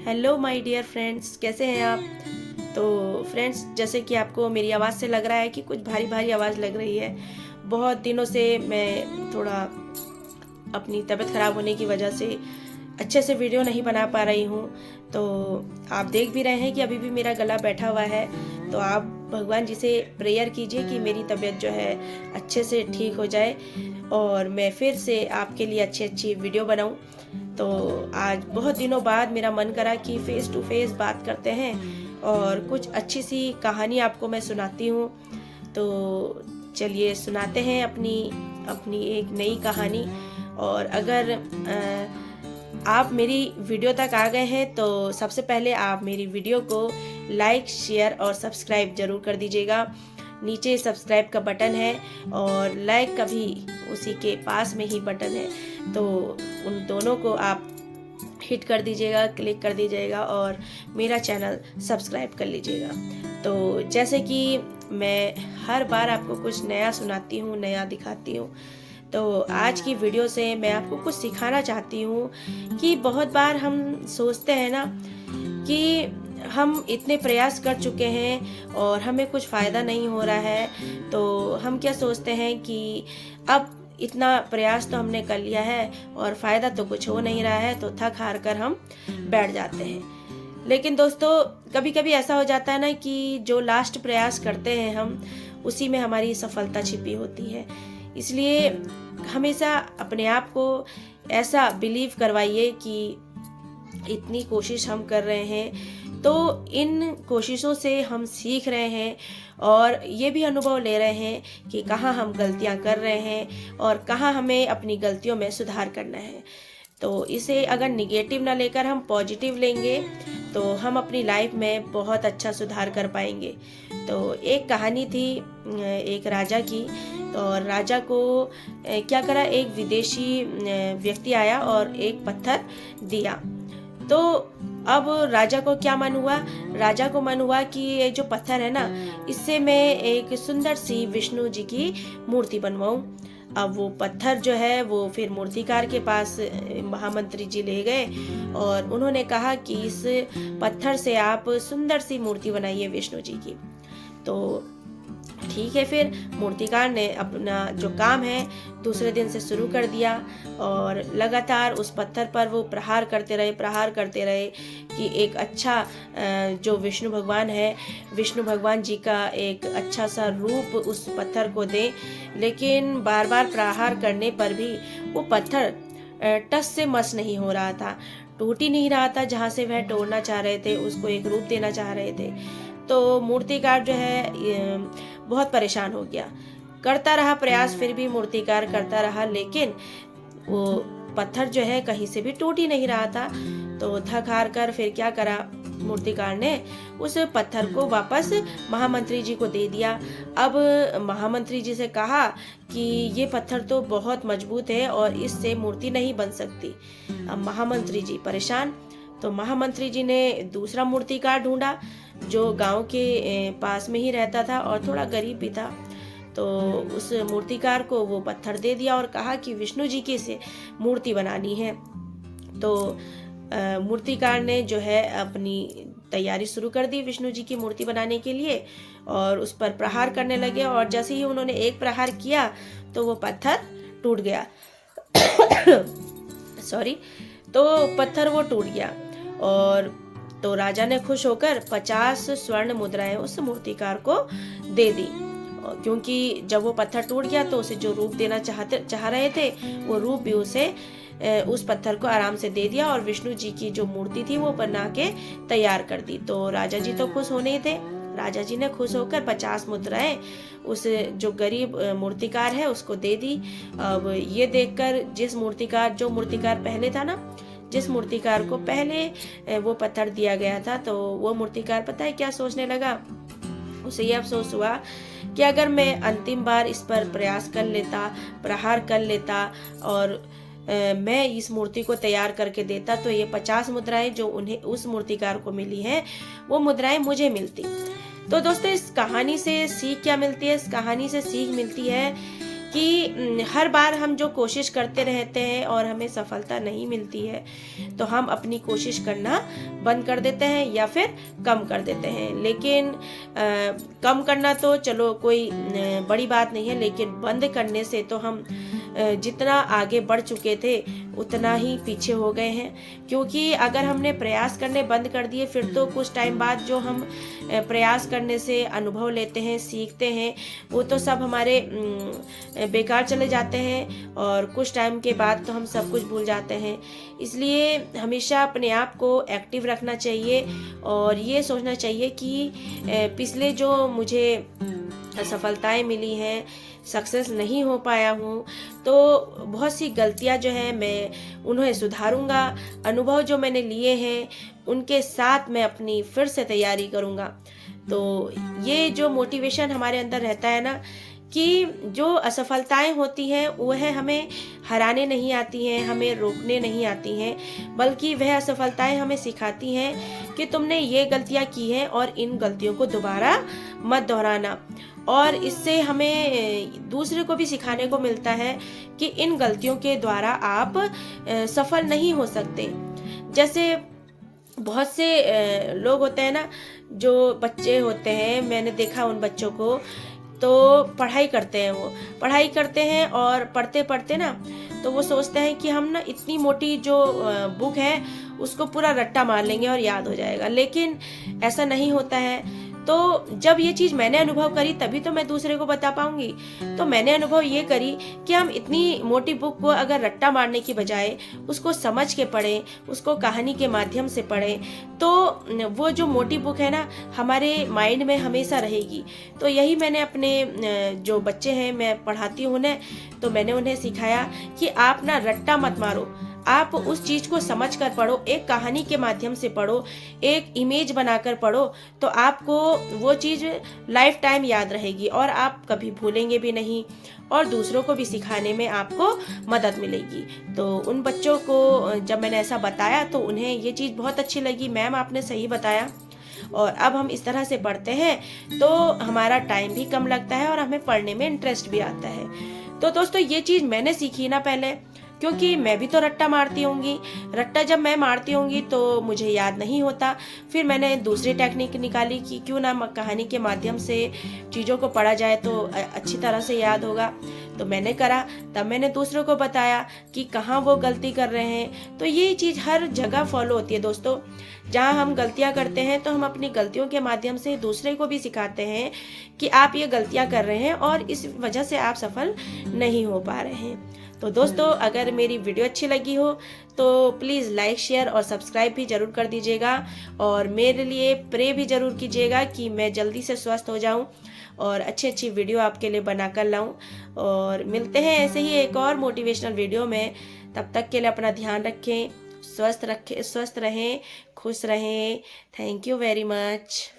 Hello my dear friends, कैसे हैं आप। तो फ्रेंड्स, जैसे कि आपको मेरी आवाज़ से लग रहा है कि कुछ भारी भारी आवाज़ लग रही है। बहुत दिनों से मैं थोड़ा अपनी तबीयत ख़राब होने की वजह से अच्छे से वीडियो नहीं बना पा रही हूँ। तो आप देख भी रहे हैं कि अभी भी मेरा गला बैठा हुआ है। तो आप भगवान जी से प्रेयर कीजिए कि मेरी तबीयत जो है अच्छे से ठीक हो जाए और मैं फिर से आपके लिए अच्छी अच्छी वीडियो बनाऊं। तो आज बहुत दिनों बाद मेरा मन करा कि फेस टू फेस बात करते हैं और कुछ अच्छी सी कहानी आपको मैं सुनाती हूँ। तो चलिए सुनाते हैं अपनी अपनी एक नई कहानी। और अगर आप मेरी वीडियो तक आ गए हैं तो सबसे पहले आप मेरी वीडियो को लाइक, शेयर और सब्सक्राइब जरूर कर दीजिएगा। नीचे सब्सक्राइब का बटन है और लाइक का भी उसी के पास में ही बटन है, तो उन दोनों को आप हिट कर दीजिएगा, क्लिक कर दीजिएगा और मेरा चैनल सब्सक्राइब कर लीजिएगा। तो जैसे कि मैं हर बार आपको कुछ नया सुनाती हूँ, नया दिखाती हूँ, तो आज की वीडियो से मैं आपको कुछ सिखाना चाहती हूँ कि बहुत बार हम सोचते हैं ना कि हम इतने प्रयास कर चुके हैं और हमें कुछ फ़ायदा नहीं हो रहा है। तो हम क्या सोचते हैं कि अब इतना प्रयास तो हमने कर लिया है और फ़ायदा तो कुछ हो नहीं रहा है, तो थक हार कर हम बैठ जाते हैं। लेकिन दोस्तों, कभी कभी ऐसा हो जाता है ना कि जो लास्ट प्रयास करते हैं हम, उसी में हमारी सफलता छिपी होती है। इसलिए हमेशा अपने आप को ऐसा बिलीव करवाइए कि इतनी कोशिश हम कर रहे हैं तो इन कोशिशों से हम सीख रहे हैं और ये भी अनुभव ले रहे हैं कि कहाँ हम गलतियाँ कर रहे हैं और कहाँ हमें अपनी गलतियों में सुधार करना है। तो इसे अगर निगेटिव ना लेकर हम पॉजिटिव लेंगे तो हम अपनी लाइफ में बहुत अच्छा सुधार कर पाएंगे। तो एक कहानी थी एक राजा की। और राजा को क्या करा, एक विदेशी व्यक्ति आया और एक पत्थर दिया। तो अब राजा को क्या मन हुआ, राजा को मन हुआ कि ये जो पत्थर है ना, इससे मैं एक सुंदर सी विष्णु जी की मूर्ति बनवाऊं। अब वो पत्थर जो है वो फिर मूर्तिकार के पास महामंत्री जी ले गए और उन्होंने कहा कि इस पत्थर से आप सुंदर सी मूर्ति बनाइए विष्णु जी की। तो ठीक है, फिर मूर्तिकार ने अपना जो काम है दूसरे दिन से शुरू कर दिया और लगातार उस पत्थर पर वो प्रहार करते रहे कि एक अच्छा जो विष्णु भगवान है, विष्णु भगवान जी का एक अच्छा सा रूप उस पत्थर को दे। लेकिन बार बार प्रहार करने पर भी वो पत्थर टस से मस नहीं हो रहा था, टूट ही नहीं रहा था। जहाँ से वह तोड़ना चाह रहे थे, उसको एक रूप देना चाह रहे थे। तो मूर्तिकार जो है बहुत परेशान हो गया, करता रहा प्रयास, फिर भी मूर्तिकार करता रहा, लेकिन वो पत्थर जो है कहीं से भी टूट ही नहीं रहा था। तो थक हार कर फिर क्या करा, मूर्तिकार ने उस पत्थर को वापस महामंत्री जी को दे दिया। अब महामंत्री जी से कहा कि ये पत्थर तो बहुत मजबूत है और इससे मूर्ति नहीं बन सकती। अब महामंत्री जी परेशान। तो महामंत्री जी ने दूसरा मूर्तिकार ढूंढा जो गांव के पास में ही रहता था और थोड़ा गरीब भी था। तो उस मूर्तिकार को वो पत्थर दे दिया और कहा कि विष्णु जी की से मूर्ति बनानी है। तो मूर्तिकार ने जो है अपनी तैयारी शुरू कर दी विष्णु जी की मूर्ति बनाने के लिए और उस पर प्रहार करने लगे। और जैसे ही उन्होंने एक प्रहार किया तो वो पत्थर टूट गया सॉरी। तो पत्थर वो टूट गया और तो राजा ने खुश होकर 50 स्वर्ण मुद्राएं उस मूर्तिकार को दे दी, क्योंकि जब वो पत्थर टूट गया तो उसे जो रूप देना चाह रहे थे वो रूप भी उसे उस पत्थर को आराम से दे दिया और विष्णु जी की जो मूर्ति थी वो बना के तैयार कर दी। तो राजा जी तो खुश होने ही थे। राजा जी ने खुश होकर 50 मुद्राएं उस जो गरीब मूर्तिकार है उसको दे दी। अब ये देखकर जो मूर्तिकार पहले था ना, जिस मूर्तिकार को पहले वो पत्थर दिया गया था, तो वो मूर्तिकार पता है क्या सोचने लगा, उसे ये अफसोस हुआ कि अगर मैं अंतिम बार इस पर प्रयास कर लेता, प्रहार कर लेता और मैं इस मूर्ति को तैयार करके देता तो ये 50 मुद्राएं जो उन्हें उस मूर्तिकार को मिली हैं वो मुद्राएं मुझे मिलती। तो दोस्तों, इस कहानी से सीख क्या मिलती है? इस कहानी से सीख मिलती है कि हर बार हम जो कोशिश करते रहते हैं और हमें सफलता नहीं मिलती है तो हम अपनी कोशिश करना बंद कर देते हैं या फिर कम कर देते हैं। लेकिन कम करना तो चलो कोई बड़ी बात नहीं है, लेकिन बंद करने से तो हम जितना आगे बढ़ चुके थे उतना ही पीछे हो गए हैं। क्योंकि अगर हमने प्रयास करने बंद कर दिए फिर तो कुछ टाइम बाद जो हम प्रयास करने से अनुभव लेते हैं, सीखते हैं, वो तो सब हमारे बेकार चले जाते हैं और कुछ टाइम के बाद तो हम सब कुछ भूल जाते हैं। इसलिए हमेशा अपने आप को एक्टिव रखना चाहिए और ये सोचना चाहिए कि पिछले जो मुझे असफलताएं मिली हैं, सक्सेस नहीं हो पाया हूँ, तो बहुत सी गलतियाँ जो हैं मैं उन्हें सुधारूंगा। अनुभव जो मैंने लिए हैं उनके साथ मैं अपनी फिर से तैयारी करूँगा। तो ये जो मोटिवेशन हमारे अंदर रहता है ना, कि जो असफलताएं होती हैं वह हमें हराने नहीं आती हैं, हमें रोकने नहीं आती हैं, बल्कि वह असफलताएं हमें सिखाती हैं कि तुमने ये गलतियां की हैं और इन गलतियों को दोबारा मत दोहराना। और इससे हमें दूसरे को भी सिखाने को मिलता है कि इन गलतियों के द्वारा आप सफल नहीं हो सकते। जैसे बहुत से लोग होते हैं ना, जो बच्चे होते हैं, मैंने देखा उन बच्चों को, तो पढ़ाई करते हैं, वो पढ़ाई करते हैं और पढ़ते पढ़ते ना तो वो सोचते हैं कि हम ना इतनी मोटी जो बुक है उसको पूरा रट्टा मार लेंगे और याद हो जाएगा। लेकिन ऐसा नहीं होता है। तो जब ये चीज़ मैंने अनुभव करी तभी तो मैं दूसरे को बता पाऊंगी। तो मैंने अनुभव ये करी कि हम इतनी मोटी बुक को अगर रट्टा मारने की बजाय उसको समझ के पढ़ें, उसको कहानी के माध्यम से पढ़ें, तो वो जो मोटी बुक है ना हमारे माइंड में हमेशा रहेगी। तो यही मैंने अपने जो बच्चे हैं मैं पढ़ाती हूँ उन्हें, तो मैंने उन्हें सिखाया कि आप ना रट्टा मत मारो, आप उस चीज को समझ कर पढ़ो, एक कहानी के माध्यम से पढ़ो, एक इमेज बनाकर पढ़ो, तो आपको वो चीज लाइफ टाइम याद रहेगी और आप कभी भूलेंगे भी नहीं और दूसरों को भी सिखाने में आपको मदद मिलेगी। तो उन बच्चों को जब मैंने ऐसा बताया तो उन्हें ये चीज़ बहुत अच्छी लगी, मैम आपने सही बताया। और अब हम इस तरह से पढ़ते हैं तो हमारा टाइम भी कम लगता है और हमें पढ़ने में इंटरेस्ट भी आता है। तो दोस्तों ये चीज़ मैंने सीखी ना पहले, क्योंकि मैं भी तो रट्टा मारती होंगी, रट्टा जब मैं मारती होंगी तो मुझे याद नहीं होता। फिर मैंने दूसरी टेक्निक निकाली कि क्यों ना कहानी के माध्यम से चीज़ों को पढ़ा जाए तो अच्छी तरह से याद होगा। तो मैंने करा, तब मैंने दूसरों को बताया कि कहाँ वो गलती कर रहे हैं। तो ये चीज़ हर जगह फॉलो होती है दोस्तों। जहाँ हम गलतियाँ करते हैं तो हम अपनी गलतियों के माध्यम से दूसरे को भी सिखाते हैं कि आप ये गलतियाँ कर रहे हैं और इस वजह से आप सफल नहीं हो पा रहे हैं। तो दोस्तों अगर मेरी वीडियो अच्छी लगी हो तो प्लीज़ लाइक, शेयर और सब्सक्राइब भी ज़रूर कर दीजिएगा और मेरे लिए प्रे भी ज़रूर कीजिएगा कि मैं जल्दी से स्वस्थ हो जाऊं और अच्छी अच्छी वीडियो आपके लिए बनाकर लाऊं। और मिलते हैं ऐसे ही एक और मोटिवेशनल वीडियो में। तब तक के लिए अपना ध्यान रखें, स्वस्थ रहें, खुश रहें। Thank you very much.